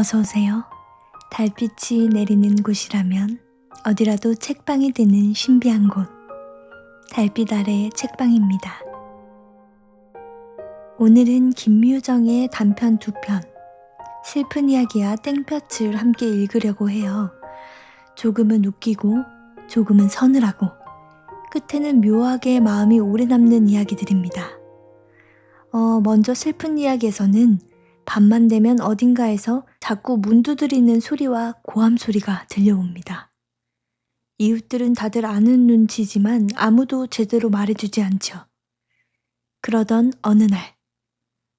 어서 오세요. 달빛이 내리는 곳이라면 어디라도 책방이 되는 신비한 곳, 달빛 아래의 책방입니다. 오늘은 김유정의 단편 2편, 슬픈 이야기와 땡볕을 함께 읽으려고 해요. 조금은 웃기고 조금은 서늘하고 끝에는 묘하게 마음이 오래 남는 이야기들입니다. 먼저 슬픈 이야기에서는 밤만 되면 어딘가에서 자꾸 문 두드리는 소리와 고함 소리가 들려옵니다. 이웃들은 다들 아는 눈치지만 아무도 제대로 말해주지 않죠. 그러던 어느 날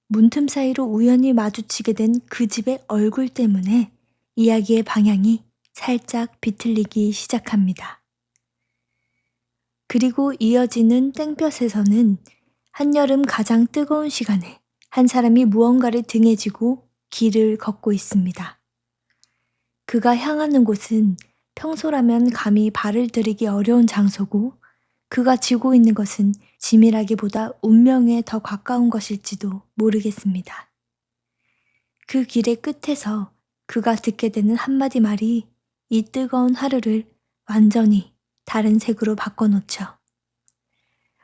문틈 사이로 우연히 마주치게 된 그 집의 얼굴 때문에 이야기의 방향이 살짝 비틀리기 시작합니다. 그리고 이어지는 땡볕에서는 한여름 가장 뜨거운 시간에 한 사람이 무언가를 등에 지고 길을 걷고 있습니다. 그가 향하는 곳은 평소라면 감히 발을 들이기 어려운 장소고 그가 지고 있는 것은 짐이라기보다 운명에 더 가까운 것일지도 모르겠습니다. 그 길의 끝에서 그가 듣게 되는 한마디 말이 이 뜨거운 하루를 완전히 다른 색으로 바꿔놓죠.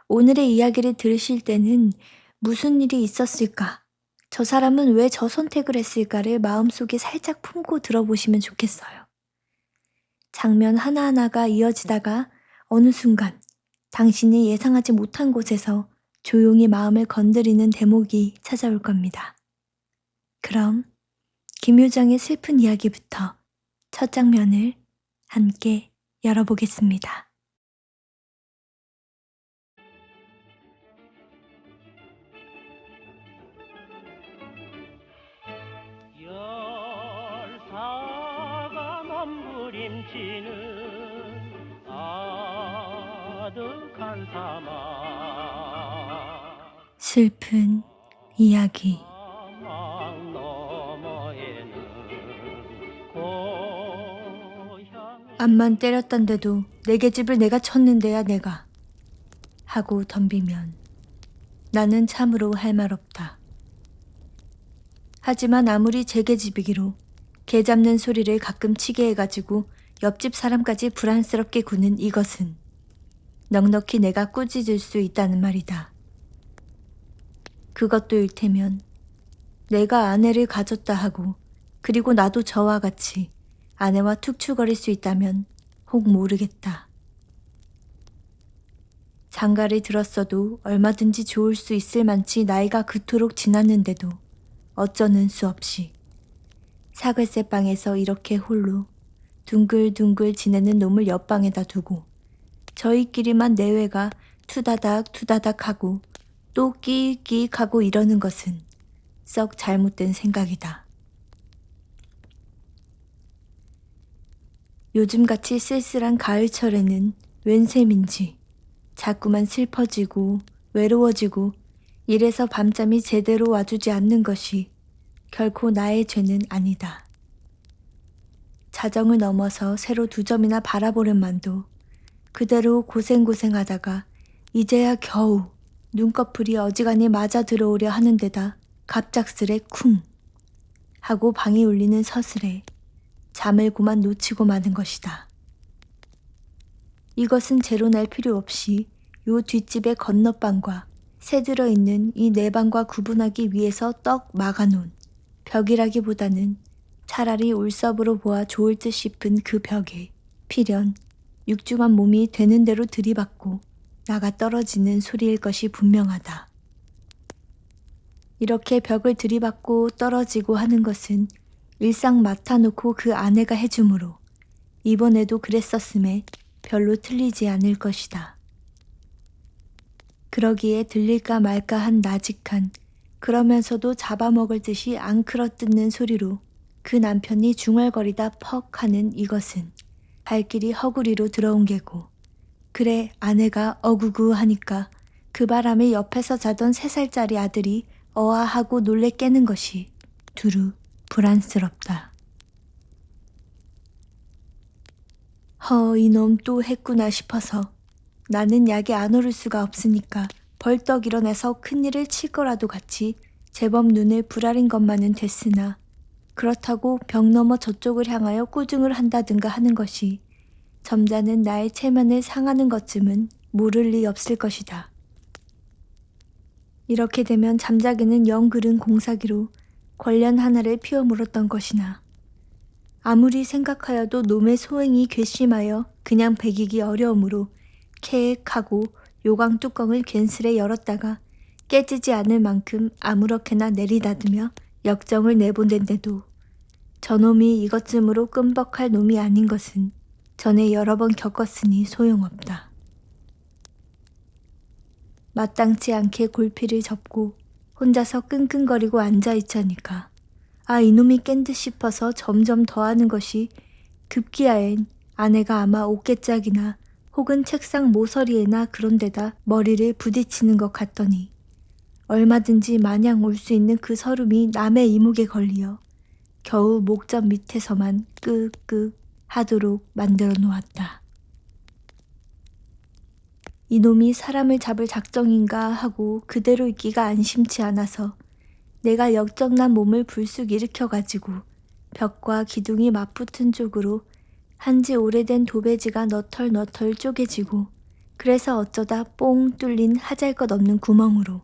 오늘의 이야기를 들으실 때는 무슨 일이 있었을까? 저 사람은 왜 저 선택을 했을까를 마음속에 살짝 품고 들어보시면 좋겠어요. 장면 하나하나가 이어지다가 어느 순간 당신이 예상하지 못한 곳에서 조용히 마음을 건드리는 대목이 찾아올 겁니다. 그럼 김유정의 슬픈 이야기부터 첫 장면을 함께 열어보겠습니다. 열사가 몸부림치는 아득한 사막 슬픈 이야기. 사막 너머에는 고향 암만 때렸단데도 내 계집을 내가 쳤는데야 내가 하고 덤비면 나는 참으로 할 말 없다. 하지만 아무리 제 계집이기로 개 잡는 소리를 가끔 치게 해가지고 옆집 사람까지 불안스럽게 구는 이것은 넉넉히 내가 꾸짖을 수 있다는 말이다. 그것도 일테면 내가 아내를 가졌다 하고 그리고 나도 저와 같이 아내와 툭툭거릴 수 있다면 혹 모르겠다. 장가를 들었어도 얼마든지 좋을 수 있을 만치 나이가 그토록 지났는데도 어쩌는 수 없이 사글세 방에서 이렇게 홀로 둥글둥글 지내는 놈을 옆방에다 두고 저희끼리만 내외가 투다닥 투다닥 하고 또 끼익끼익 하고 이러는 것은 썩 잘못된 생각이다. 요즘같이 쓸쓸한 가을철에는 웬 셈인지 자꾸만 슬퍼지고 외로워지고 이래서 밤잠이 제대로 와주지 않는 것이 결코 나의 죄는 아니다. 자정을 넘어서 새로 2점이나 바라보는 만도 그대로 고생고생하다가 이제야 겨우 눈꺼풀이 어지간히 맞아 들어오려 하는 데다 갑작스레 쿵 하고 방이 울리는 서슬에 잠을 고만 놓치고 마는 것이다. 이것은 재로 날 필요 없이 요 뒷집의 건너방과 새 들어있는 이 내 방과 구분하기 위해서 떡 막아놓은 벽이라기보다는 차라리 울섭으로 보아 좋을 듯 싶은 그 벽에 필연 육중한 몸이 되는 대로 들이받고 나가 떨어지는 소리일 것이 분명하다. 이렇게 벽을 들이받고 떨어지고 하는 것은 일상 맡아놓고 그 아내가 해주므로 이번에도 그랬었음에 별로 틀리지 않을 것이다. 그러기에 들릴까 말까 한 나직한 그러면서도 잡아먹을 듯이 앙크러 뜯는 소리로 그 남편이 중얼거리다 퍽 하는 이것은 발길이 허구리로 들어온 게고 그래 아내가 어구구 하니까 그 바람에 옆에서 자던 3살짜리 아들이 어아하고 놀래 깨는 것이 두루 불안스럽다. 이놈 또 했구나 싶어서 나는 약에 안 오를 수가 없으니까 벌떡 일어나서 큰일을 칠 거라도 같이 제법 눈을 부라린 것만은 됐으나 그렇다고 벽 너머 저쪽을 향하여 꾸중을 한다든가 하는 것이 점잖은 나의 체면을 상하는 것쯤은 모를 리 없을 것이다. 이렇게 되면 잠자기는 영 그른 공사기로 권련 하나를 피워 물었던 것이나 아무리 생각하여도 놈의 소행이 괘씸하여 그냥 배기기 어려우므로 캐액하고 요강 뚜껑을 괜스레 열었다가 깨지지 않을 만큼 아무렇게나 내리닫으며 역정을 내본댄데도 저놈이 이것쯤으로 끔벅할 놈이 아닌 것은 전에 여러 번 겪었으니 소용없다. 마땅치 않게 골피를 접고 혼자서 끙끙거리고 앉아있자니까 이놈이 깬 듯 싶어서 점점 더하는 것이 급기야엔 아내가 아마 옷개짝이나 혹은 책상 모서리에나 그런 데다 머리를 부딪히는 것 같더니 얼마든지 마냥 올 수 있는 그 서름이 남의 이목에 걸리어 겨우 목젖 밑에서만 끄끄 하도록 만들어 놓았다. 이놈이 사람을 잡을 작정인가 하고 그대로 있기가 안심치 않아서 내가 역정난 몸을 불쑥 일으켜가지고 벽과 기둥이 맞붙은 쪽으로 한지 오래된 도배지가 너털너털 쪼개지고 그래서 어쩌다 뽕 뚫린 하잘것없는 구멍으로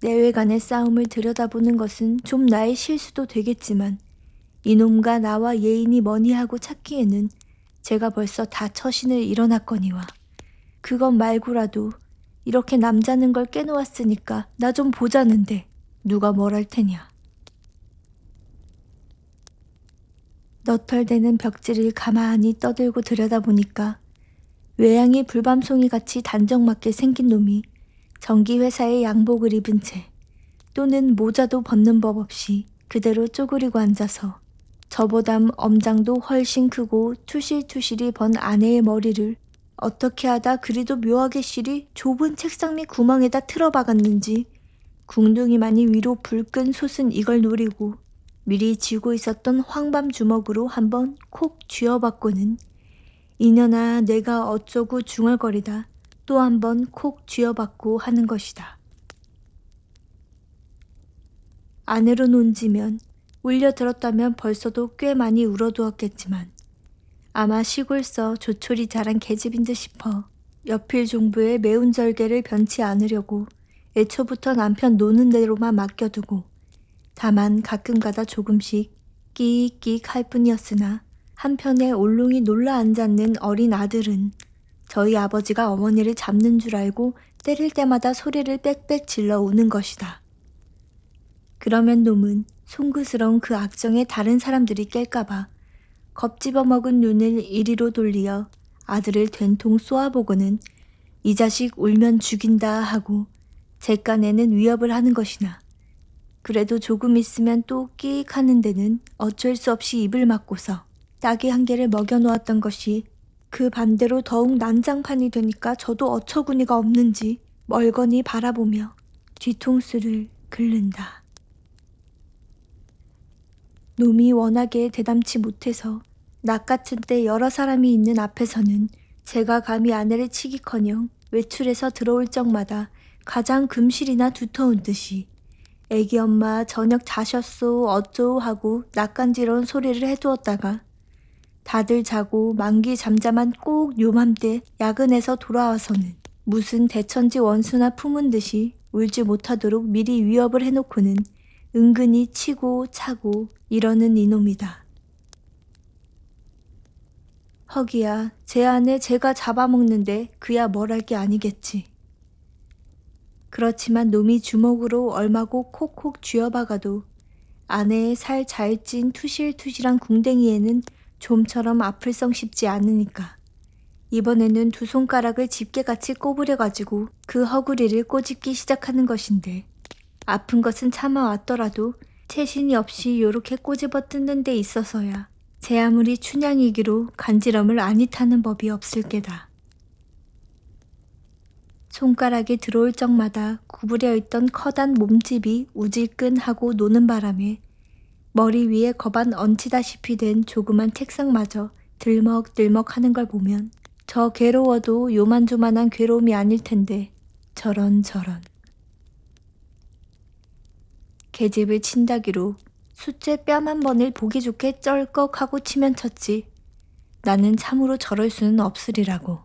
내외간의 싸움을 들여다보는 것은 좀 나의 실수도 되겠지만 이놈과 나와 예인이 뭐니 하고 찾기에는 제가 벌써 다 처신을 일어났거니와 그것 말고라도 이렇게 남자는 걸 깨놓았으니까 나 좀 보자는데 누가 뭘 할 테냐. 너털대는 벽지를 가만히 떠들고 들여다보니까 외양이 불밤송이 같이 단정맞게 생긴 놈이 전기회사의 양복을 입은 채 또는 모자도 벗는 법 없이 그대로 쪼그리고 앉아서 저보담 엄장도 훨씬 크고 투실투실이 번 아내의 머리를 어떻게 하다 그리도 묘하게 실이 좁은 책상 밑 구멍에다 틀어박았는지 궁둥이만이 위로 불끈 솟은 이걸 노리고 미리 쥐고 있었던 황밤 주먹으로 한번 콕 쥐어받고는 이년아 내가 어쩌고 중얼거리다 또 한번 콕 쥐어받고 하는 것이다. 아내로 논지면 울려들었다면 벌써도 꽤 많이 울어두었겠지만 아마 시골서 조촐이 자란 계집인 듯 싶어 여필 종부에 매운 절개를 변치 않으려고 애초부터 남편 노는 대로만 맡겨두고 다만 가끔가다 조금씩 끼익끼익 할 뿐이었으나 한편에 올롱이 놀라 앉았는 어린 아들은 저희 아버지가 어머니를 잡는 줄 알고 때릴 때마다 소리를 빽빽 질러 우는 것이다. 그러면 놈은 송구스러운 그 악정에 다른 사람들이 깰까봐 겁집어 먹은 눈을 이리로 돌리어 아들을 된통 쏘아보고는 이 자식 울면 죽인다 하고 잿간에는 위협을 하는 것이나 그래도 조금 있으면 또 끼익 하는 데는 어쩔 수 없이 입을 막고서 딱이 한 개를 먹여놓았던 것이 그 반대로 더욱 난장판이 되니까 저도 어처구니가 없는지 멀거니 바라보며 뒤통수를 긁는다. 놈이 워낙에 대담치 못해서 낮 같은 때 여러 사람이 있는 앞에서는 제가 감히 아내를 치기커녕 외출해서 들어올 적마다 가장 금실이나 두터운 듯이 애기 엄마 저녁 자셨소 어쩌오 하고 낯간지러운 소리를 해두었다가 다들 자고 만기 잠잠한 꼭 요맘때 야근해서 돌아와서는 무슨 대천지 원수나 품은 듯이 울지 못하도록 미리 위협을 해놓고는 은근히 치고 차고 이러는 이놈이다. 허기야 제 아내 제가 잡아먹는데 그야 뭘 할 게 아니겠지. 그렇지만 놈이 주먹으로 얼마고 콕콕 쥐어박아도 아내의 살 잘 찐 투실투실한 궁뎅이에는 좀처럼 아플성 싶지 않으니까 이번에는 두 손가락을 집게같이 꼬부려가지고 그 허구리를 꼬집기 시작하는 것인데 아픈 것은 참아왔더라도 채신이 없이 요렇게 꼬집어 뜯는 데 있어서야 제 아무리 춘향이기로 간지럼을 아니 타는 법이 없을 게다. 손가락이 들어올 적마다 구부려 있던 커다란 몸집이 우질끈하고 노는 바람에 머리 위에 거반 얹히다시피 된 조그만 책상마저 들먹들먹 하는 걸 보면 저 괴로워도 요만조만한 괴로움이 아닐 텐데 저런. 계집을 친다기로 숫째 뺨 한 번을 보기 좋게 쩔꺽하고 치면 쳤지. 나는 참으로 저럴 수는 없으리라고.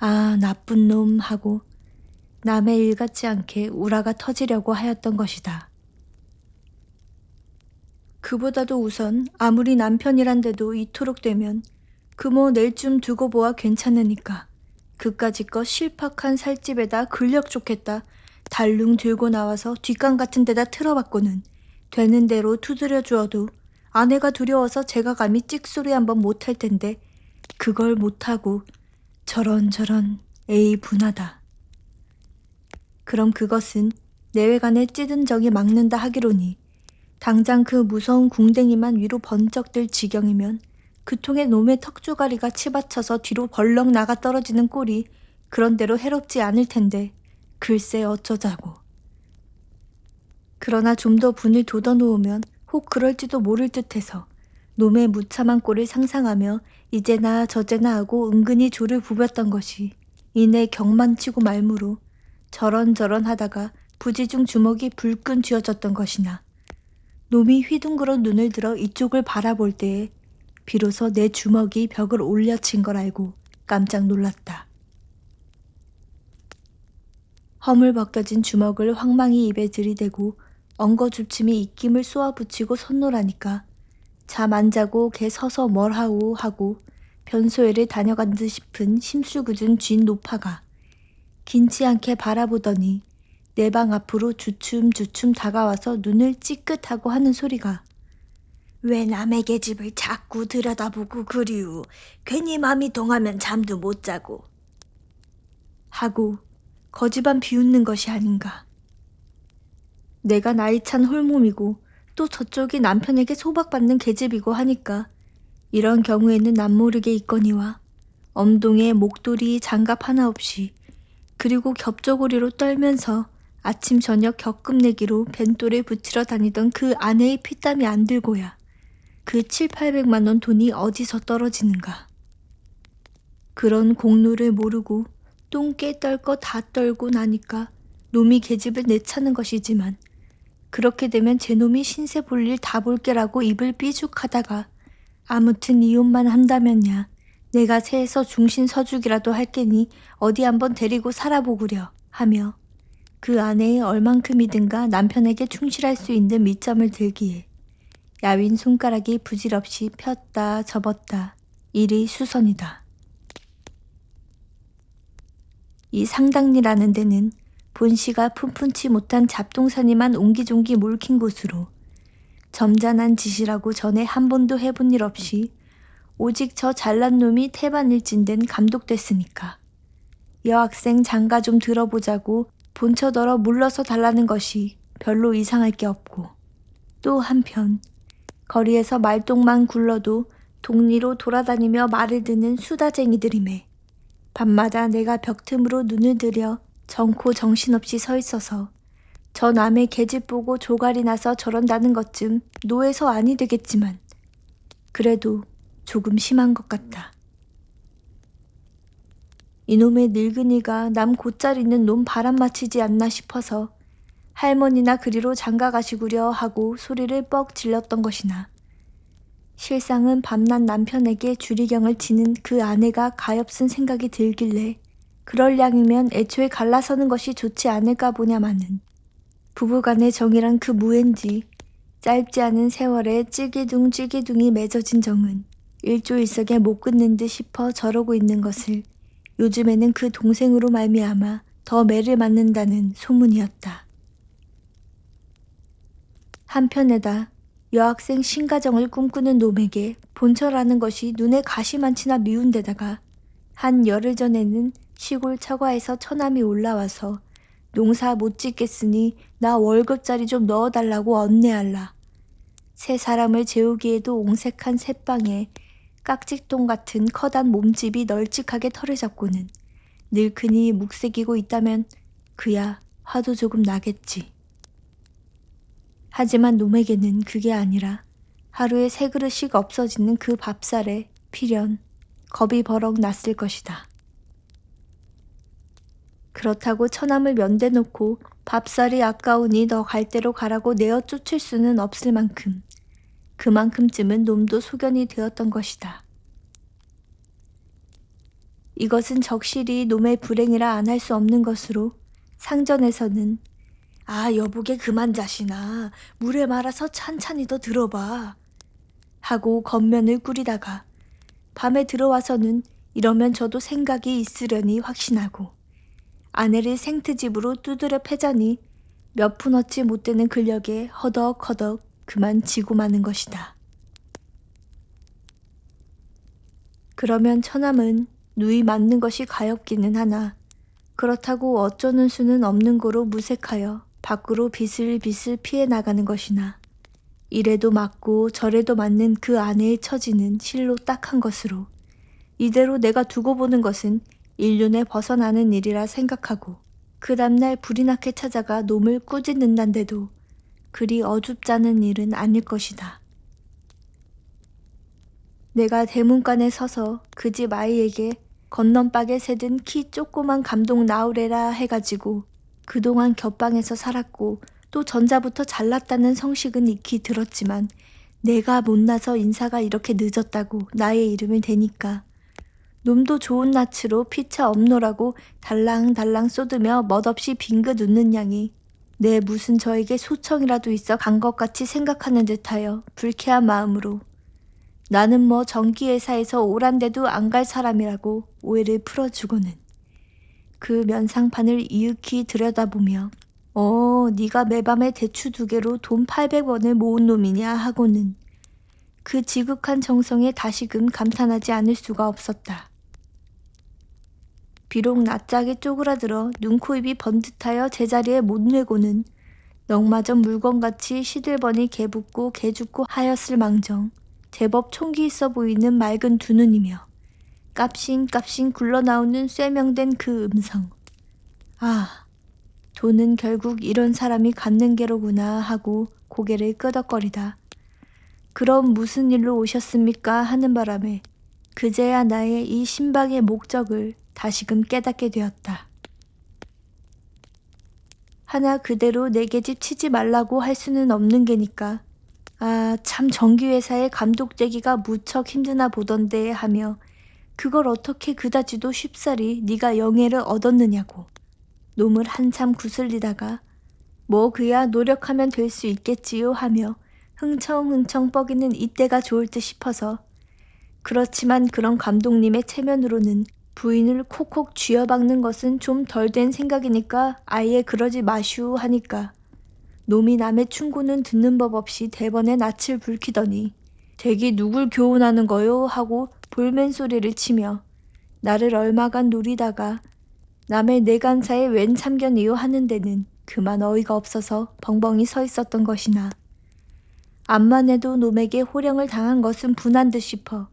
아, 나쁜 놈 하고 남의 일 같지 않게 우라가 터지려고 하였던 것이다. 그보다도 우선 아무리 남편이란데도 이토록 되면 그모 낼 좀 두고 보아 괜찮으니까 그까짓 거 실팍한 살집에다 근력 좋겠다 달룽 들고 나와서 뒷간 같은 데다 틀어박고는 되는 대로 두드려 주어도 아내가 두려워서 제가 감히 찍소리 한번 못할 텐데 그걸 못하고 저런 에이 분하다. 그럼 그것은 내외간의 찌든 정이 막는다 하기로니 당장 그 무서운 궁뎅이만 위로 번쩍 들 지경이면 그 통에 놈의 턱조가리가 치받쳐서 뒤로 벌렁 나가 떨어지는 꼴이 그런대로 해롭지 않을 텐데 글쎄 어쩌자고. 그러나 좀 더 분을 돋아놓으면 혹 그럴지도 모를 듯해서 놈의 무참한 꼴을 상상하며 이제나 저제나 하고 은근히 조를 부볐던 것이 이내 경만치고 말무로 저런저런 하다가 부지중 주먹이 불끈 쥐어졌던 것이나 놈이 휘둥그런 눈을 들어 이쪽을 바라볼 때에 비로소 내 주먹이 벽을 올려친 걸 알고 깜짝 놀랐다. 허물벗겨진 주먹을 황망히 입에 들이대고 엉거주춤이 입김을 쏘아붙이고 솟노라니까 잠 안 자고 개 서서 뭘 하오 하고 변소회를 다녀간 듯 싶은 심술궂은 쥔 노파가 긴치 않게 바라보더니 내 방 앞으로 주춤주춤 다가와서 눈을 찌끗하고 하는 소리가 왜 남의 계집을 자꾸 들여다보고 그리우 괜히 맘이 동하면 잠도 못 자고 하고 거지반 비웃는 것이 아닌가. 내가 나이찬 홀몸이고 또 저쪽이 남편에게 소박받는 계집이고 하니까 이런 경우에는 남모르게 있거니와 엄동에 목도리 장갑 하나 없이 그리고 겹저고리로 떨면서 아침 저녁 격금 내기로 벤또를 붙이러 다니던 그 아내의 피땀이 안 들고야 그 7,800만 원 돈이 어디서 떨어지는가. 그런 공로를 모르고 똥깨 떨 거 다 떨고 나니까 놈이 계집을 내차는 것이지만 그렇게 되면 제 놈이 신세 볼 일 다 볼게라고 입을 삐죽하다가 아무튼 이혼만 한다면야 내가 새에서 중신 서죽이라도 할 게니 어디 한번 데리고 살아보구려 하며 그 아내의 얼만큼이든가 남편에게 충실할 수 있는 밑점을 들기에 야윈 손가락이 부질없이 폈다 접었다 일이 수선이다. 이 상당리라는 데는 본시가 푼푼치 못한 잡동사니만 옹기종기 몰킨 곳으로 점잖은 짓이라고 전에 한 번도 해본 일 없이 오직 저 잘난 놈이 태반일진된 감독됐으니까 여학생 장가 좀 들어보자고 본처더러 물러서 달라는 것이 별로 이상할 게 없고 또 한편 거리에서 말똥만 굴러도 동리로 돌아다니며 말을 듣는 수다쟁이들임에 밤마다 내가 벽틈으로 눈을 들여 정코 정신없이 서 있어서 저 남의 계집 보고 조갈이 나서 저런다는 것쯤 노에서 아니 되겠지만 그래도 조금 심한 것 같다. 이놈의 늙은이가 남 곧잘 있는 놈 바람 맞히지 않나 싶어서 할머니나 그리로 장가 가시구려 하고 소리를 뻑 질렀던 것이나 실상은 밤낮 남편에게 주리경을 치는 그 아내가 가엾은 생각이 들길래 그럴 양이면 애초에 갈라서는 것이 좋지 않을까 보냐마는 부부간의 정이란 그 무엔지 짧지 않은 세월에 찌기둥이 맺어진 정은 일조일석에 못 끊는 듯 싶어 저러고 있는 것을 요즘에는 그 동생으로 말미암아 더 매를 맞는다는 소문이었다. 한편에다 여학생 신가정을 꿈꾸는 놈에게 본처라는 것이 눈에 가시만치나 미운 데다가 한 열흘 전에는 시골 처가에서 처남이 올라와서 농사 못 짓겠으니 나 월급짜리 좀 넣어달라고 언내할라. 세 사람을 재우기에도 옹색한 새방에 깍지똥 같은 커다란 몸집이 널찍하게 털을 잡고는 늘크니 묵새기고 있다면 그야 화도 조금 나겠지. 하지만 놈에게는 그게 아니라 하루에 3그릇씩 없어지는 그 밥살에 필연 겁이 버럭 났을 것이다. 그렇다고 처남을 면대놓고 밥살이 아까우니 너 갈 대로 가라고 내어 쫓을 수는 없을 만큼 그만큼쯤은 놈도 소견이 되었던 것이다. 이것은 적실히 놈의 불행이라 안 할 수 없는 것으로 상전에서는 아 여보게 그만 자시나 물에 말아서 찬찬히 더 들어봐 하고 겉면을 꾸리다가 밤에 들어와서는 이러면 저도 생각이 있으려니 확신하고 아내를 생트집으로 두드려 패자니 몇 푼 얻지 못되는 근력에 허덕허덕 그만 지고 마는 것이다. 그러면 처남은 누이 맞는 것이 가엾기는 하나 그렇다고 어쩌는 수는 없는 고로 무색하여 밖으로 비슬비슬 피해 나가는 것이나 이래도 맞고 저래도 맞는 그 아내의 처지는 실로 딱한 것으로 이대로 내가 두고 보는 것은 인륜에 벗어나는 일이라 생각하고 그 다음날 불이 나게 찾아가 놈을 꾸짖는단데도 그리 어줍잖은 일은 아닐 것이다. 내가 대문간에 서서 그 집 아이에게 건넌박에 새든 키 조그만 감독 나오래라 해가지고 그동안 겹방에서 살았고 또 전자부터 잘났다는 성식은 익히 들었지만 내가 못나서 인사가 이렇게 늦었다고 나의 이름을 대니까 놈도 좋은 낯으로 피차 없노라고 달랑달랑 쏟으며 멋없이 빙긋 웃는 양이 내 무슨 저에게 소청이라도 있어 간 것 같이 생각하는 듯하여 불쾌한 마음으로 나는 뭐 전기회사에서 오란데도 안 갈 사람이라고 오해를 풀어주고는 그 면상판을 이윽히 들여다보며 네가 매밤에 대추 2개로 돈 800원을 모은 놈이냐 하고는 그 지극한 정성에 다시금 감탄하지 않을 수가 없었다. 비록 낯짝이 쪼그라들어 눈, 코, 입이 번듯하여 제자리에 못 내고는 넉마전 물건같이 시들버니 개붓고 개죽고 하였을 망정 제법 총기 있어 보이는 맑은 두 눈이며 깝싱깝싱 굴러나오는 쇠명된 그 음성. 아, 돈은 결국 이런 사람이 갖는 게로구나 하고 고개를 끄덕거리다. 그럼 무슨 일로 오셨습니까? 하는 바람에 그제야 나의 이 신방의 목적을 다시금 깨닫게 되었다. 하나 그대로 내 계집 치지 말라고 할 수는 없는 게니까 아, 참 전기회사의 감독되기가 무척 힘드나 보던데 하며 그걸 어떻게 그다지도 쉽사리 네가 영예를 얻었느냐고 놈을 한참 구슬리다가 뭐 그야 노력하면 될 수 있겠지요 하며 흥청흥청 뻐기는 이때가 좋을 듯 싶어서 그렇지만 그런 감독님의 체면으로는 부인을 콕콕 쥐어박는 것은 좀 덜 된 생각이니까 아예 그러지 마슈 하니까 놈이 남의 충고는 듣는 법 없이 대번에 낯을 붉히더니 댁이 누굴 교훈하는 거요 하고 볼멘 소리를 치며 나를 얼마간 노리다가 남의 내간사에 웬 참견이요 하는 데는 그만 어이가 없어서 벙벙이 서 있었던 것이나 암만 해도 놈에게 호령을 당한 것은 분한 듯 싶어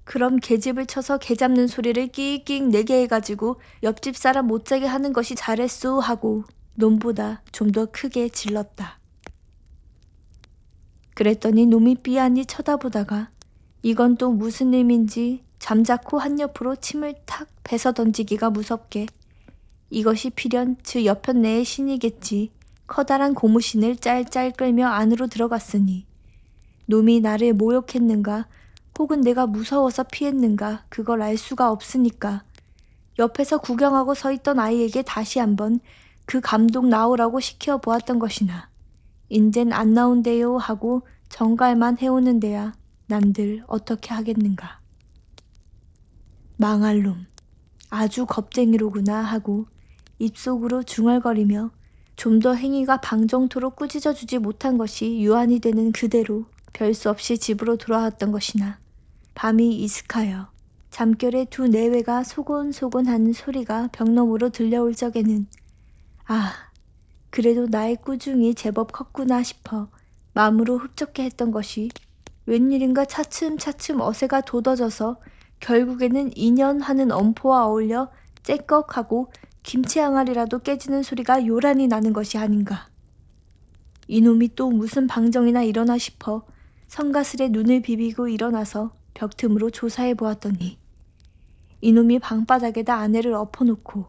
그럼 계집을 쳐서 개 잡는 소리를 끽끽 내게 해가지고 옆집 사람 못 자게 하는 것이 잘했소 하고 놈보다 좀 더 크게 질렀다. 그랬더니 놈이 삐안히 쳐다보다가 이건 또 무슨 의미인지 잠자코 한 옆으로 침을 탁 뱉어 던지기가 무섭게 이것이 필연 즉 여편 내의 신이겠지 커다란 고무신을 짤짤 끌며 안으로 들어갔으니 놈이 나를 모욕했는가 혹은 내가 무서워서 피했는가 그걸 알 수가 없으니까 옆에서 구경하고 서 있던 아이에게 다시 한번 그 감독 나오라고 시켜보았던 것이나 인젠 안 나온대요 하고 정갈만 해오는 데야 남들 어떻게 하겠는가. 망할 놈 아주 겁쟁이로구나 하고 입속으로 중얼거리며 좀 더 행위가 방정토록 꾸짖어 주지 못한 것이 유한이 되는 그대로 별 수 없이 집으로 돌아왔던 것이나 밤이 이슥하여 잠결에 두 내외가 소곤소곤하는 소리가 벽너머로 들려올 적에는 아, 그래도 나의 꾸중이 제법 컸구나 싶어 마음으로 흡족해 했던 것이 웬일인가 차츰차츰 어새가 돋아져서 결국에는 인연하는 엄포와 어울려 째꺽하고 김치 항아리라도 깨지는 소리가 요란히 나는 것이 아닌가. 이놈이 또 무슨 방정이나 일어나 싶어 성가스레 눈을 비비고 일어나서 벽 틈으로 조사해 보았더니 이놈이 방바닥에다 아내를 엎어놓고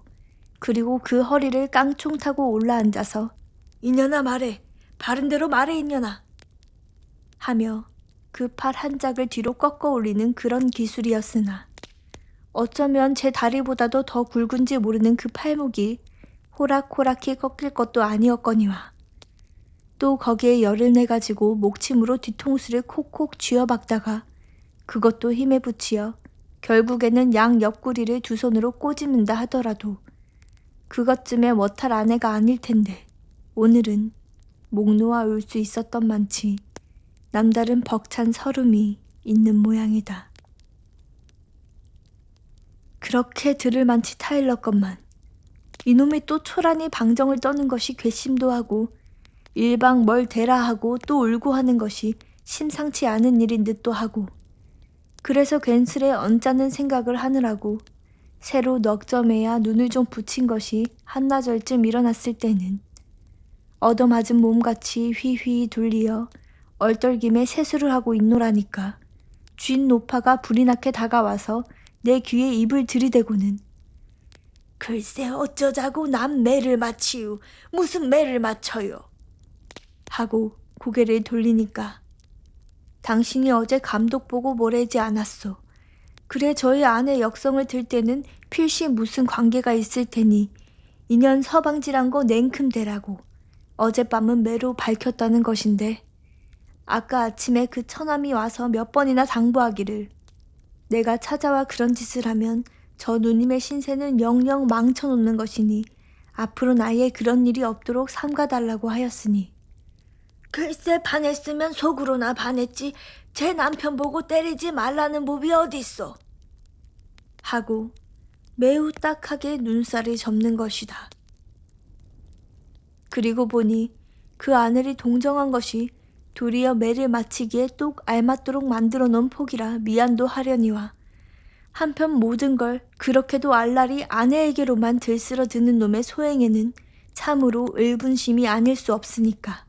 그리고 그 허리를 깡총 타고 올라앉아서 이년아 말해, 바른 대로 말해 이년아 하며 그 팔 한 짝을 뒤로 꺾어 올리는 그런 기술이었으나 어쩌면 제 다리보다도 더 굵은지 모르는 그 팔목이 호락호락히 꺾일 것도 아니었거니와 또 거기에 열을 내가지고 목침으로 뒤통수를 콕콕 쥐어박다가 그것도 힘에 붙이어 결국에는 양 옆구리를 두 손으로 꼬집는다 하더라도 그것쯤에 못할 아내가 아닐 텐데 오늘은 목 놓아 울 수 있었던 만치 남다른 벅찬 설움이 있는 모양이다. 그렇게 들을 만치 타일렀건만 이놈이 또 초란히 방정을 떠는 것이 괘씸도 하고 일방 뭘 대라 하고 또 울고 하는 것이 심상치 않은 일인 듯도 하고 그래서 괜스레 언짢은 생각을 하느라고 새로 넉점에야 눈을 좀 붙인 것이 한나절쯤 일어났을 때는 얻어맞은 몸같이 휘휘 둘리어 얼떨김에 세수를 하고 있노라니까 쥔 노파가 불이 나게 다가와서 내 귀에 입을 들이대고는 글쎄 어쩌자고 남 매를 맞히유 무슨 매를 맞춰요 하고 고개를 돌리니까 당신이 어제 감독 보고 뭐래지 않았소. 그래 저희 아내 역성을 들 때는 필시 무슨 관계가 있을 테니 인연 서방지란 거 냉큼 대라고 어젯밤은 매로 밝혔다는 것인데 아까 아침에 그 처남이 와서 몇 번이나 당부하기를 내가 찾아와 그런 짓을 하면 저 누님의 신세는 영영 망쳐놓는 것이니 앞으로는 아예 그런 일이 없도록 삼가달라고 하였으니 글쎄 반했으면 속으로나 반했지 제 남편 보고 때리지 말라는 법이 어딨어 하고 매우 딱하게 눈살을 접는 것이다. 그리고 보니 그 아내를 동정한 것이 도리어 매를 마치기에 똑 알맞도록 만들어 놓은 폭이라 미안도 하려니와 한편 모든 걸 그렇게도 알랄이 아내에게로만 들쓰러 드는 놈의 소행에는 참으로 의분심이 아닐 수 없으니까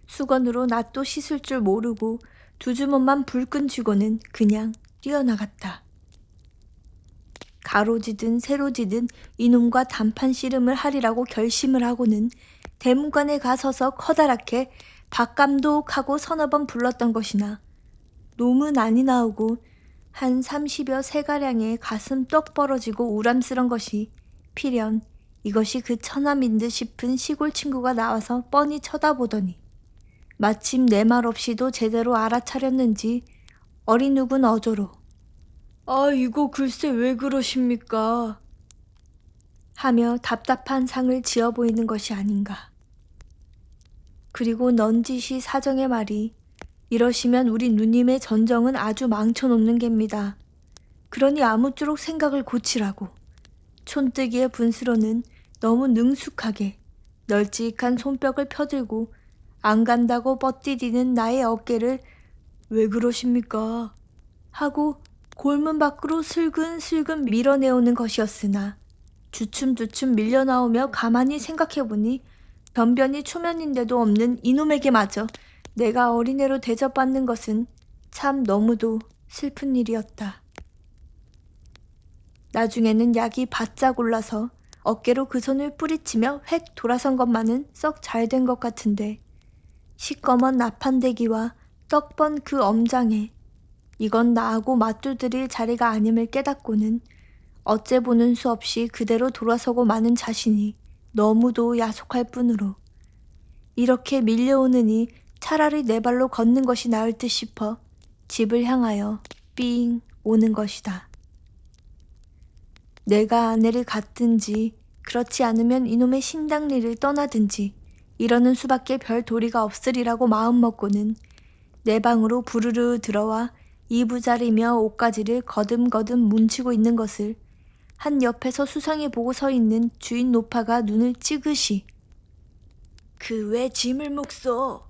수건으로 낫도 씻을 줄 모르고 두 주먹만 불끈 쥐고는 그냥 뛰어나갔다. 가로지든 세로지든 이놈과 단판 씨름을 하리라고 결심을 하고는 대문관에 가서서 커다랗게 박감독 하고 서너 번 불렀던 것이나 놈은 아니 나오고 한 30여 세가량의 가슴 떡 벌어지고 우람스런 것이 필연 이것이 그 처남인 듯 싶은 시골 친구가 나와서 뻔히 쳐다보더니 마침 내 말 없이도 제대로 알아차렸는지 어린 누군 어조로 아 이거 글쎄 왜 그러십니까 하며 답답한 상을 지어 보이는 것이 아닌가. 그리고 넌지시 사정의 말이 이러시면 우리 누님의 전정은 아주 망쳐놓는 geb니다. 그러니 아무쪼록 생각을 고치라고. 촌뜨기의 분수로는 너무 능숙하게 널찍한 손뼉을 펴들고 안 간다고 뻗디디는 나의 어깨를 왜 그러십니까? 하고 골문 밖으로 슬근슬근 밀어내오는 것이었으나 주춤주춤 밀려나오며 가만히 생각해보니 변변히 초면인데도 없는 이놈에게마저 내가 어린애로 대접받는 것은 참 너무도 슬픈 일이었다. 나중에는 약이 바짝 올라서 어깨로 그 손을 뿌리치며 획 돌아선 것만은 썩 잘 된 것 같은데 시꺼먼 나판대기와 떡번 그 엄장에 이건 나하고 맞두드릴 자리가 아님을 깨닫고는 어째 보는 수 없이 그대로 돌아서고 마는 자신이 너무도 야속할 뿐으로 이렇게 밀려오느니 차라리 내 발로 걷는 것이 나을 듯 싶어 집을 향하여 삥 오는 것이다. 내가 아내를 갖든지 그렇지 않으면 이놈의 신당리를 떠나든지 이러는 수밖에 별 도리가 없으리라고 마음먹고는 내 방으로 부르르 들어와 이부자리며 옷가지를 거듬거듬 뭉치고 있는 것을 한 옆에서 수상히 보고 서 있는 주인 노파가 눈을 찌그시 그 왜 짐을 묵소?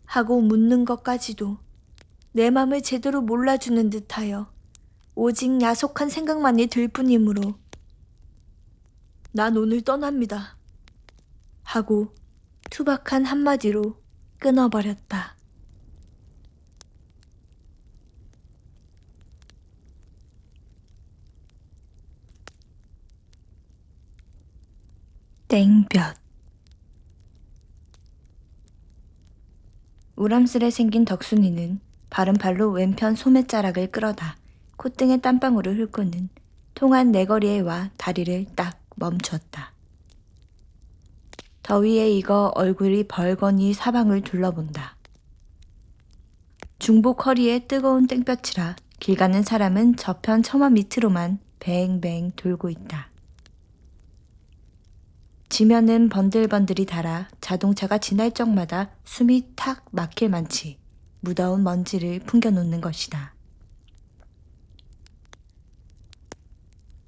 하고 묻는 것까지도 내 맘을 제대로 몰라주는 듯하여 오직 야속한 생각만이 들 뿐이므로 난 오늘 떠납니다. 하고 투박한 한마디로 끊어버렸다. 땡볕. 우람스레 생긴 덕순이는 바른 팔로 왼편 소매자락을 끌어다 콧등에 땀방울을 훑고는 통한 내거리에 와 다리를 딱 멈췄다. 더위에 익어 얼굴이 벌거니 사방을 둘러본다. 중복 허리에 뜨거운 땡볕이라 길 가는 사람은 저편 처마 밑으로만 뱅뱅 돌고 있다. 지면은 번들번들이 닳아 자동차가 지날 적마다 숨이 탁 막힐 만치 무더운 먼지를 풍겨놓는 것이다.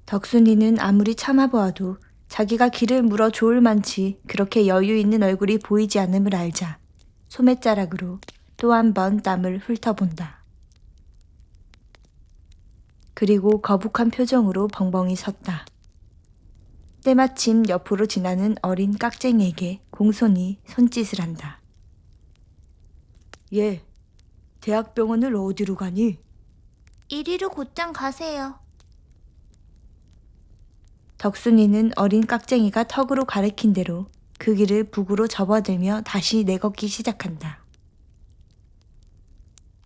덕순이는 아무리 참아보아도 자기가 길을 물어 좋을 만치 그렇게 여유 있는 얼굴이 보이지 않음을 알자 소매자락으로 또 한 번 땀을 훑어본다. 그리고 거북한 표정으로 벙벙이 섰다. 때마침 옆으로 지나는 어린 깍쟁이에게 공손히 손짓을 한다. 예, 대학병원을 어디로 가니? 이리로 곧장 가세요. 덕순이는 어린 깍쟁이가 턱으로 가리킨 대로 그 길을 북으로 접어들며 다시 내걷기 시작한다.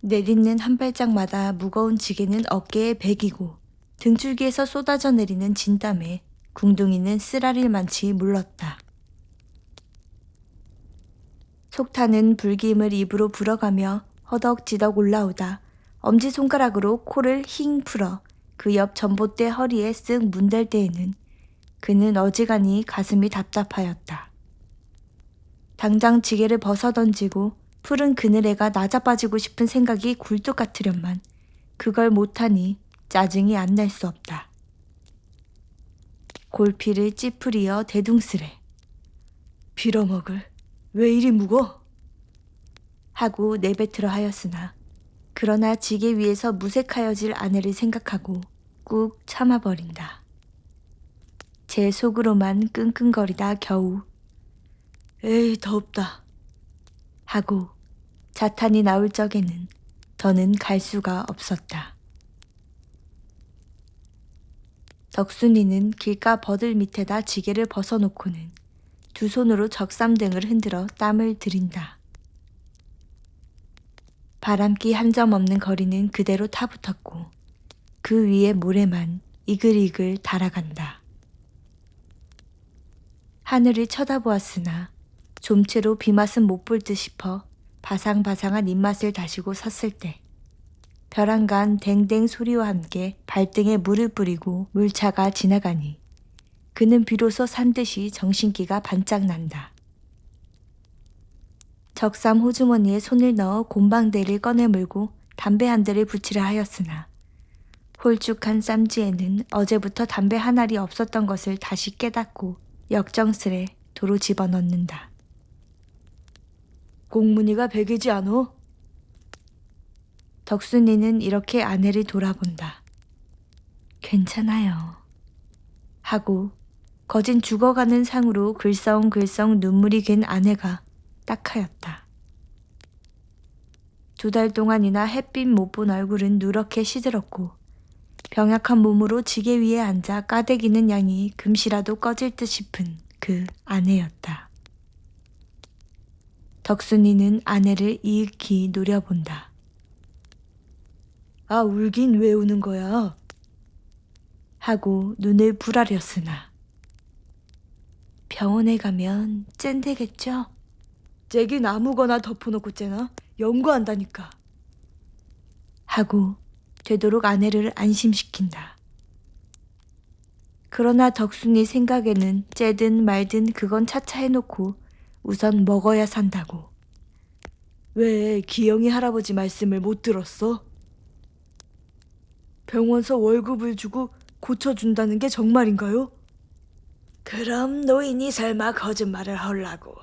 내딛는 한 발짝마다 무거운 지게는 어깨에 배기고 등줄기에서 쏟아져 내리는 진땀에 궁둥이는 쓰라릴 만치 물렀다. 속타는 불기임을 입으로 불어가며 허덕지덕 올라오다 엄지손가락으로 코를 힝 풀어 그 옆 전봇대 허리에 쓱 문댈 때에는 그는 어지간히 가슴이 답답하였다. 당장 지게를 벗어던지고 푸른 그늘에가 낮아빠지고 싶은 생각이 굴뚝 같으련만 그걸 못하니 짜증이 안 날 수 없다. 골피를 찌푸리어 대둥스레 빌어먹을 왜 이리 무거? 하고 내뱉으려 하였으나 그러나 지게 위에서 무색하여질 아내를 생각하고 꾹 참아버린다. 제 속으로만 끙끙거리다 겨우 에이 덥다 하고 자탄이 나올 적에는 더는 갈 수가 없었다. 덕순이는 길가 버들 밑에다 지게를 벗어놓고는 두 손으로 적삼등을 흔들어 땀을 들인다. 바람기 한 점 없는 거리는 그대로 타붙었고 그 위에 모래만 이글이글 달아간다. 하늘을 쳐다보았으나 좀채로 비맛은 못 볼 듯 싶어 바상바상한 입맛을 다시고 섰을 때 벼랑간 댕댕 소리와 함께 발등에 물을 뿌리고 물차가 지나가니 그는 비로소 산 듯이 정신기가 반짝 난다. 적삼 호주머니에 손을 넣어 곰방대를 꺼내 물고 담배 한 대를 붙이려 하였으나 홀쭉한 쌈지에는 어제부터 담배 한 알이 없었던 것을 다시 깨닫고 역정스레 도로 집어넣는다. 공문이가 백이지 않어? 덕순이는 이렇게 아내를 돌아본다. 괜찮아요. 하고 거진 죽어가는 상으로 글썽글썽 눈물이 갠 아내가 딱하였다. 2달 동안이나 햇빛 못 본 얼굴은 누렇게 시들었고 병약한 몸으로 지게 위에 앉아 까대기는 양이 금시라도 꺼질 듯 싶은 그 아내였다. 덕순이는 아내를 이윽히 노려본다. 아, 울긴 왜 우는 거야? 하고 눈을 부라렸으나 병원에 가면 쨘되겠죠? 째긴 아무거나 덮어놓고 째나? 연구한다니까. 하고 되도록 아내를 안심시킨다. 그러나 덕순이 생각에는 째든 말든 그건 차차 해놓고 우선 먹어야 산다고. 왜 기영이 할아버지 말씀을 못 들었어? 병원서 월급을 주고 고쳐준다는 게 정말인가요? 그럼 노인이 설마 거짓말을 하려고.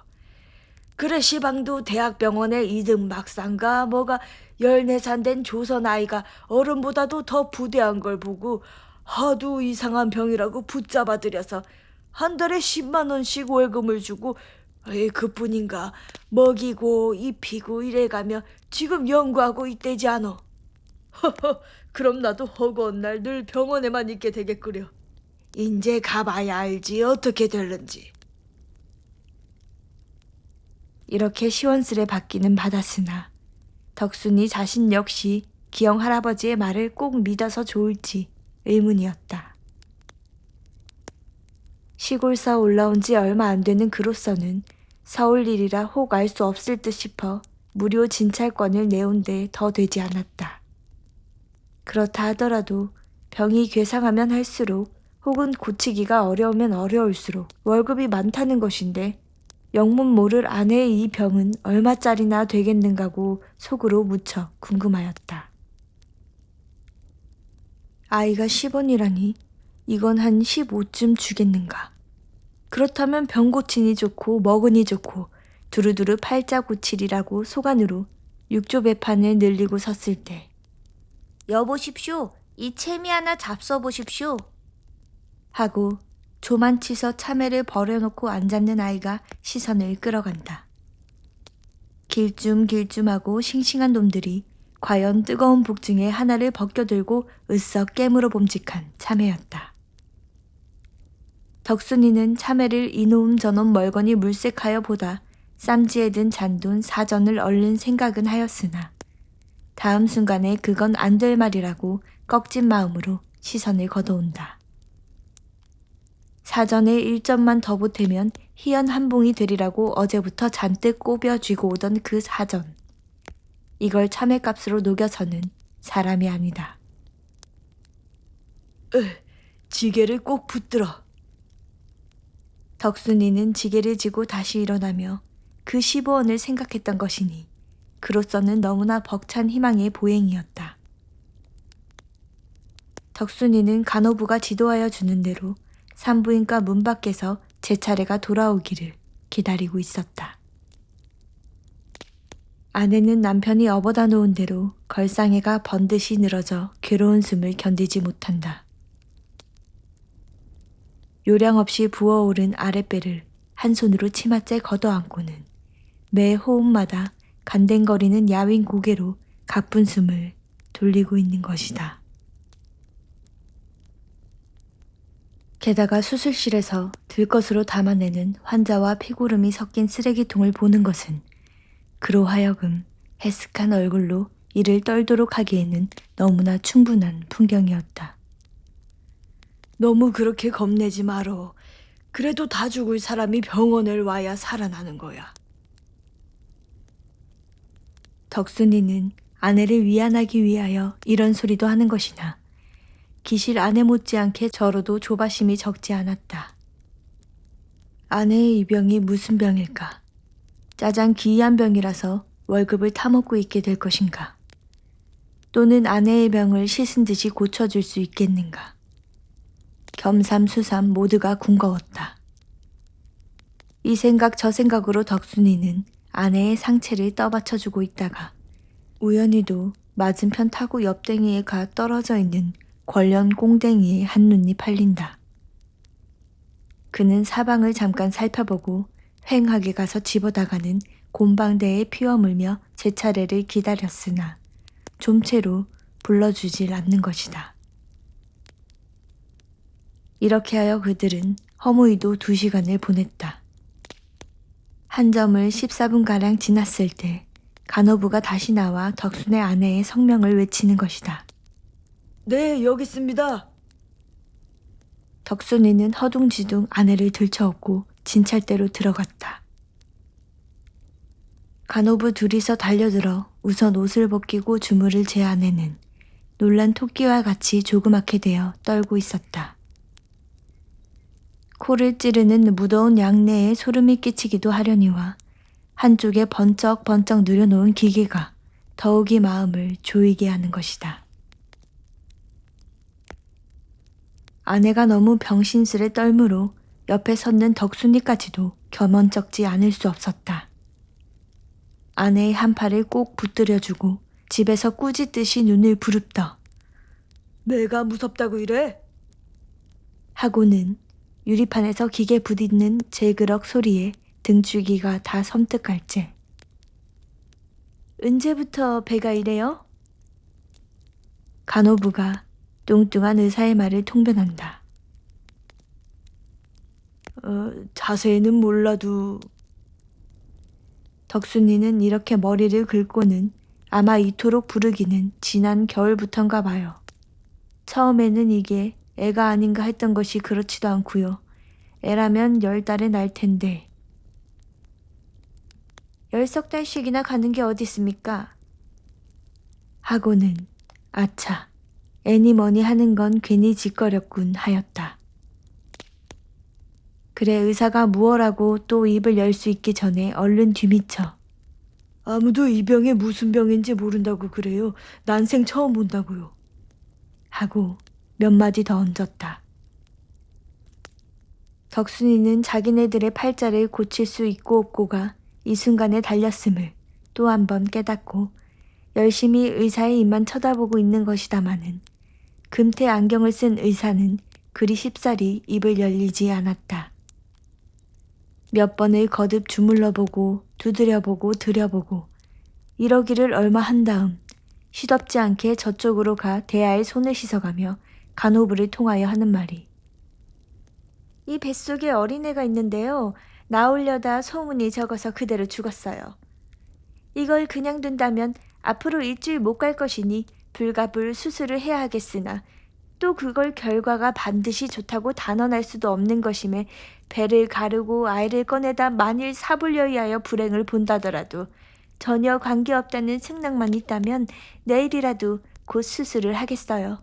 그래 시방도 대학병원에 이등 막상가 뭐가 14살 된 조선 아이가 어른보다도 더 부대한 걸 보고 하도 이상한 병이라고 붙잡아들여서 한 달에 10만 원씩 월급을 주고 그뿐인가 먹이고 입히고 이래가며 지금 연구하고 있대지 않어. 허허, 그럼 나도 허구한 날 늘 병원에만 있게 되겠구려. 인제 가봐야 알지 어떻게 될는지. 이렇게 시원스레 받기는 받았으나 덕순이 자신 역시 기영 할아버지의 말을 꼭 믿어서 좋을지 의문이었다. 시골서 올라온 지 얼마 안 되는 그로서는 서울 일이라 혹 알 수 없을 듯 싶어 무료 진찰권을 내온 데 더 되지 않았다. 그렇다 하더라도 병이 괴상하면 할수록 혹은 고치기가 어려우면 어려울수록 월급이 많다는 것인데 영문 모를 아내의 이 병은 얼마짜리나 되겠는가고 속으로 무척 궁금하였다. 아이가 10원이라니 이건 한 15쯤 주겠는가. 그렇다면 병 고치니 좋고 먹으니 좋고 두루두루 팔자 고치리라고 속안으로 육조 배판을 늘리고 섰을 때 여보십쇼, 이 채미 하나 잡숴보십쇼. 하고 조만치서 참외를 버려놓고 앉았는 아이가 시선을 끌어간다. 길쯤길쯤하고 싱싱한 놈들이 과연 뜨거운 복중에 하나를 벗겨들고 으썩 깨물어 봄직한 참외였다. 덕순이는 참외를 이놈 저놈 멀거니 물색하여 보다 쌈지에 든 잔돈 사전을 얼른 생각은 하였으나 다음 순간에 그건 안 될 말이라고 꺽진 마음으로 시선을 걷어온다. 사전에 1점만 더 보태면 희연 한 봉이 되리라고 어제부터 잔뜩 꼬벼 쥐고 오던 그 사전. 이걸 참외값으로 녹여서는 사람이 아니다. 지게를 꼭 붙들어. 덕순이는 지게를 지고 다시 일어나며 그 15원을 생각했던 것이니 그로서는 너무나 벅찬 희망의 보행이었다. 덕순이는 간호부가 지도하여 주는 대로 산부인과 문 밖에서 제 차례가 돌아오기를 기다리고 있었다. 아내는 남편이 업어다 놓은 대로 걸상애가 번듯이 늘어져 괴로운 숨을 견디지 못한다. 요량 없이 부어오른 아랫배를 한 손으로 치마째 걷어안고는 매 호흡마다 간댕거리는 야윈 고개로 가쁜 숨을 돌리고 있는 것이다. 게다가 수술실에서 들것으로 담아내는 환자와 피고름이 섞인 쓰레기통을 보는 것은 그로 하여금 해쓱한 얼굴로 이를 떨도록 하기에는 너무나 충분한 풍경이었다. 너무 그렇게 겁내지 말어. 그래도 다 죽을 사람이 병원을 와야 살아나는 거야. 덕순이는 아내를 위안하기 위하여 이런 소리도 하는 것이나 기실 아내 못지않게 저로도 조바심이 적지 않았다. 아내의 이 병이 무슨 병일까? 짜장 기이한 병이라서 월급을 타먹고 있게 될 것인가? 또는 아내의 병을 씻은 듯이 고쳐줄 수 있겠는가? 겸삼수삼 모두가 궁거웠다. 이 생각 저 생각으로 덕순이는 아내의 상체를 떠받쳐주고 있다가 우연히도 맞은편 타고 옆댕이에 가 떨어져 있는 권련 꽁댕이에 한눈이 팔린다. 그는 사방을 잠깐 살펴보고 휑하게 가서 집어다가는 곰방대에 피워물며 제 차례를 기다렸으나 좀채로 불러주질 않는 것이다. 이렇게 하여 그들은 허무이도 2시간을 보냈다. 한 점을 14분가량 지났을 때 간호부가 다시 나와 덕순의 아내의 성명을 외치는 것이다. 네, 여기 있습니다. 덕순이는 허둥지둥 아내를 들쳐업고 진찰대로 들어갔다. 간호부 둘이서 달려들어 우선 옷을 벗기고 주물을 제 아내는 놀란 토끼와 같이 조그맣게 되어 떨고 있었다. 코를 찌르는 무더운 양내에 소름이 끼치기도 하려니와 한쪽에 번쩍번쩍 누려놓은 기계가 더욱이 마음을 조이게 하는 것이다. 아내가 너무 병신스레 떨므로 옆에 섰는 덕순이까지도 겸언쩍지 않을 수 없었다. 아내의 한 팔을 꼭 붙들여주고 집에서 꾸짖듯이 눈을 부릅떠 내가 무섭다고 이래? 하고는 유리판에서 기계 부딪는 제그럭 소리에 등줄기가 다 섬뜩할째. 언제부터 배가 이래요? 간호부가 뚱뚱한 의사의 말을 통변한다. 자세히는 몰라도... 덕순이는 이렇게 머리를 긁고는 아마 이토록 부르기는 지난 겨울부턴가 봐요. 처음에는 이게 애가 아닌가 했던 것이 그렇지도 않고요. 애라면 10달에 날 텐데. 10석 달씩이나 가는 게 어디 있습니까? 하고는 아차, 애니 뭐니 하는 건 괜히 짓거렸군 하였다. 그래 의사가 무엇라고 또 입을 열 수 있기 전에 얼른 뒤미쳐. 아무도 이 병이 무슨 병인지 모른다고 그래요. 난생 처음 본다고요. 하고 몇 마디 더 얹었다. 덕순이는 자기네들의 팔자를 고칠 수 있고 없고가 이 순간에 달렸음을 또 한 번 깨닫고 열심히 의사의 입만 쳐다보고 있는 것이다마는 금태 안경을 쓴 의사는 그리 쉽사리 입을 열리지 않았다. 몇 번을 거듭 주물러보고 두드려보고 들여보고 이러기를 얼마 한 다음 시덥지 않게 저쪽으로 가 대야에 손을 씻어가며 간호부를 통하여 하는 말이 이 뱃속에 어린애가 있는데요. 나오려다 소문이 적어서 그대로 죽었어요. 이걸 그냥 둔다면 앞으로 일주일 못 갈 것이니 불가불 수술을 해야 하겠으나 또 그걸 결과가 반드시 좋다고 단언할 수도 없는 것임에 배를 가르고 아이를 꺼내다 만일 사불려 위하여 불행을 본다더라도 전혀 관계없다는 승낙만 있다면 내일이라도 곧 수술을 하겠어요.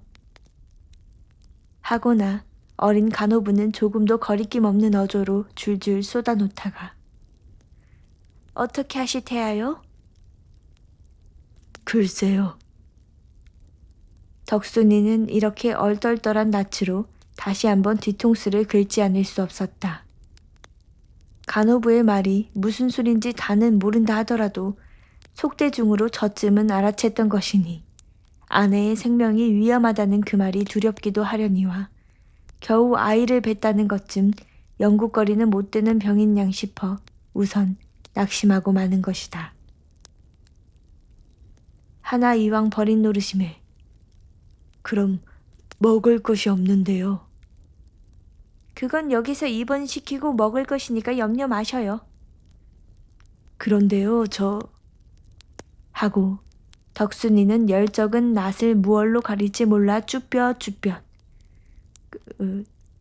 하거나 어린 간호부는 조금도 거리낌 없는 어조로 줄줄 쏟아놓다가 어떻게 하시태하요? 글쎄요. 덕순이는 이렇게 얼떨떨한 낯으로 다시 한번 뒤통수를 긁지 않을 수 없었다. 간호부의 말이 무슨 소린지 다는 모른다 하더라도 속대중으로 저쯤은 알아챘던 것이니 아내의 생명이 위험하다는 그 말이 두렵기도 하려니와 겨우 아이를 뱄다는 것쯤 영국거리는 못 되는 병인 양 싶어 우선 낙심하고 마는 것이다. 하나 이왕 버린 노릇임에 그럼 먹을 것이 없는데요. 그건 여기서 입원시키고 먹을 것이니까 염려 마셔요. 그런데요, 하고 덕순이는 열적은 낯을 무얼로 가릴지 몰라 쭈뼛쭈뼛.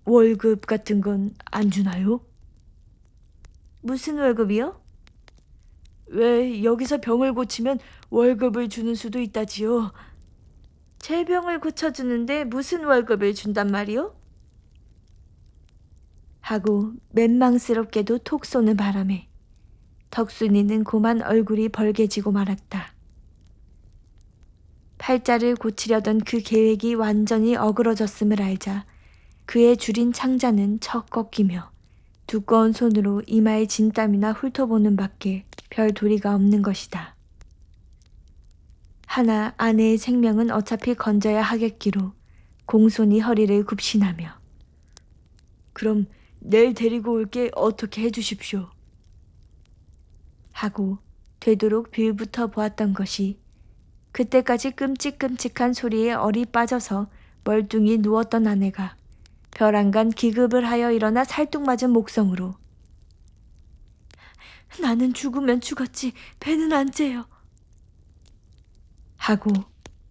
월급 같은 건 안 주나요? 무슨 월급이요? 왜 여기서 병을 고치면 월급을 주는 수도 있다지요. 제 병을 고쳐주는데 무슨 월급을 준단 말이요? 하고 맨망스럽게도 톡 쏘는 바람에 덕순이는 고만 얼굴이 벌개지고 말았다. 팔자를 고치려던 그 계획이 완전히 어그러졌음을 알자 그의 줄인 창자는 척 꺾이며 두꺼운 손으로 이마에 진땀이나 훑어보는 밖에 별 도리가 없는 것이다. 하나 아내의 생명은 어차피 건져야 하겠기로 공손히 허리를 굽신하며 그럼 내일 데리고 올게 어떻게 해주십시오. 하고 되도록 빌부터 보았던 것이 그때까지 끔찍끔찍한 소리에 얼이 빠져서 멀뚱히 누웠던 아내가 벼랑간 기급을 하여 일어나 살뚝맞은 목성으로 나는 죽으면 죽었지 배는 안 째요. 하고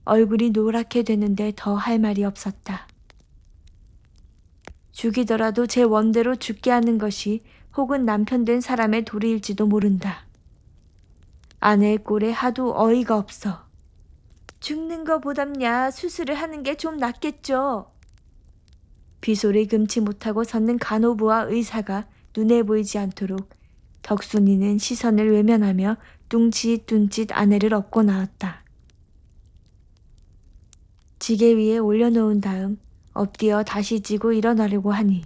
얼굴이 노랗게 되는데 더 할 말이 없었다. 죽이더라도 제 원대로 죽게 하는 것이 혹은 남편 된 사람의 도리일지도 모른다. 아내의 꼴에 하도 어이가 없어. 죽는 거보담야 수술을 하는 게 좀 낫겠죠. 비소리 금치 못하고 섰는 간호부와 의사가 눈에 보이지 않도록 덕순이는 시선을 외면하며 뚱칫뚱칫 아내를 업고 나왔다. 지게 위에 올려놓은 다음 엎드려 다시 찌고 일어나려고 하니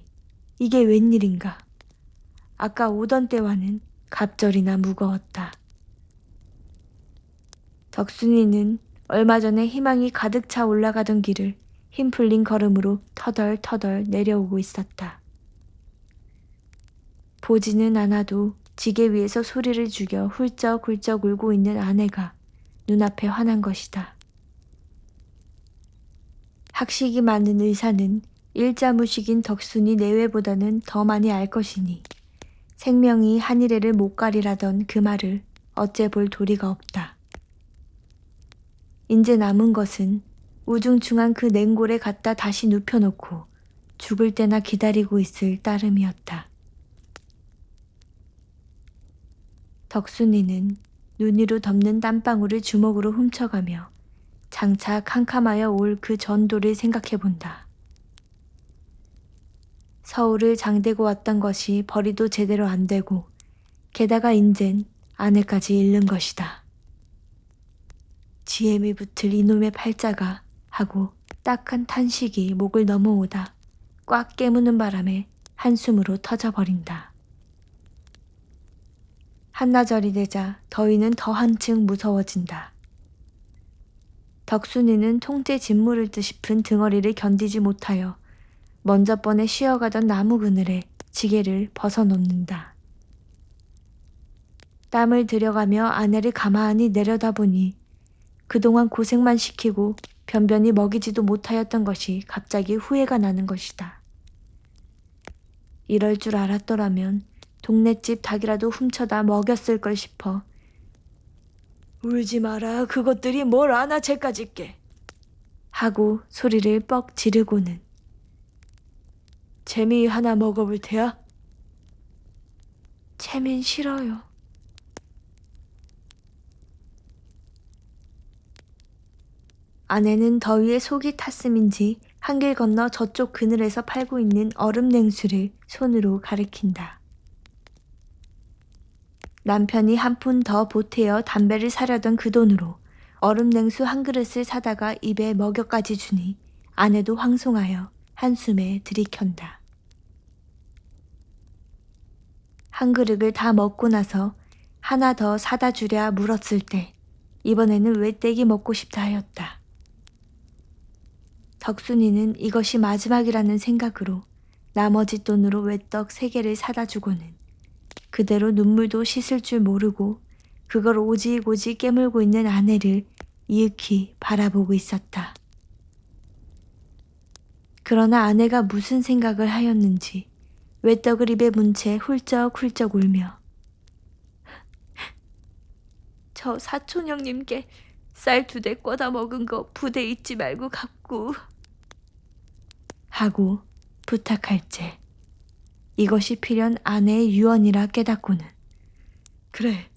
이게 웬일인가. 아까 오던 때와는 갑절이나 무거웠다. 덕순이는 얼마 전에 희망이 가득 차 올라가던 길을 힘 풀린 걸음으로 터덜터덜 내려오고 있었다. 보지는 않아도 지게 위에서 소리를 죽여 훌쩍훌쩍 울고 있는 아내가 눈앞에 환한 것이다. 학식이 많은 의사는 일자무식인 덕순이 내외보다는 더 많이 알 것이니 생명이 한일애를 못 가리라던 그 말을 어째 볼 도리가 없다. 이제 남은 것은 우중충한 그 냉골에 갖다 다시 눕혀놓고 죽을 때나 기다리고 있을 따름이었다. 덕순이는 눈 위로 덮는 땀방울을 주먹으로 훔쳐가며 장차 캄캄하여 올 그 전도를 생각해 본다. 서울을 장대고 왔던 것이 벌이도 제대로 안 되고 게다가 인젠 아내까지 잃는 것이다. 지엠이 붙을 이놈의 팔자가 하고 딱한 탄식이 목을 넘어오다 꽉 깨무는 바람에 한숨으로 터져버린다. 한나절이 되자 더위는 더 한층 무서워진다. 덕순이는 통째 짓무를 듯 싶은 등어리를 견디지 못하여 먼저 번에 쉬어가던 나무 그늘에 지게를 벗어놓는다. 땀을 들여가며 아내를 가만히 내려다보니 그동안 고생만 시키고 변변히 먹이지도 못하였던 것이 갑자기 후회가 나는 것이다. 이럴 줄 알았더라면 동네집 닭이라도 훔쳐다 먹였을 걸 싶어. 울지 마라. 그것들이 뭘 아나 쟤까짓게. 하고 소리를 뻑 지르고는 재미 하나 먹어볼 테야? 재민 싫어요. 아내는 더위에 속이 탔음인지 한길 건너 저쪽 그늘에서 팔고 있는 얼음 냉수를 손으로 가리킨다. 남편이 한 푼 더 보태어 담배를 사려던 그 돈으로 얼음 냉수 한 그릇을 사다가 입에 먹여까지 주니 아내도 황송하여 한숨에 들이켠다. 한 그릇을 다 먹고 나서 하나 더 사다 주랴 물었을 때 이번에는 외떼기 먹고 싶다 하였다. 덕순이는 이것이 마지막이라는 생각으로 나머지 돈으로 외떡 3개를 사다 주고는 그대로 눈물도 씻을 줄 모르고 그걸 오지고지 깨물고 있는 아내를 이윽히 바라보고 있었다. 그러나 아내가 무슨 생각을 하였는지 외떡을 입에 문 채 훌쩍훌쩍 울며 저 사촌 형님께 쌀 2대 꿔다 먹은 거 부대 잊지 말고 갖고 하고 부탁할째 이것이 필연 아내의 유언이라 깨닫고는 그래,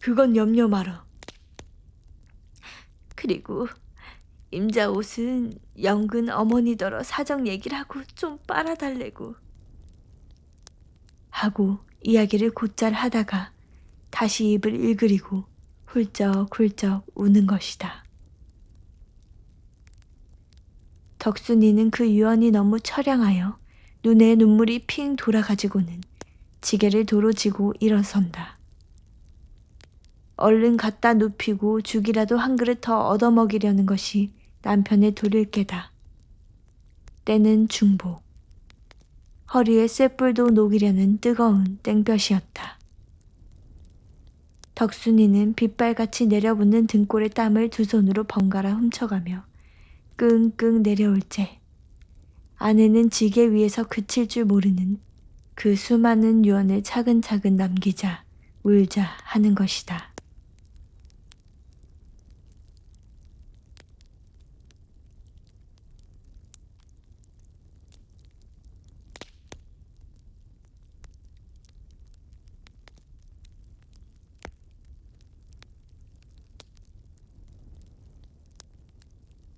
그건 염려 마라. 그리고 임자 옷은 영근 어머니더러 사정 얘기를 하고 좀 빨아달래고 하고 이야기를 곧잘 하다가 다시 입을 일그리고 훌쩍훌쩍 우는 것이다. 덕순이는 그 유언이 너무 처량하여 눈에 눈물이 핑 돌아가지고는 지게를 도로 지고 일어선다. 얼른 갖다 눕히고 죽이라도 한 그릇 더 얻어먹이려는 것이 남편의 도릴 게다. 때는 중복. 허리에 쇳불도 녹이려는 뜨거운 땡볕이었다. 덕순이는 빗발같이 내려붙는 등골의 땀을 두 손으로 번갈아 훔쳐가며 끙끙 내려올 째 아내는 지게 위에서 그칠 줄 모르는 그 수많은 유언을 차근차근 남기자 울자 하는 것이다.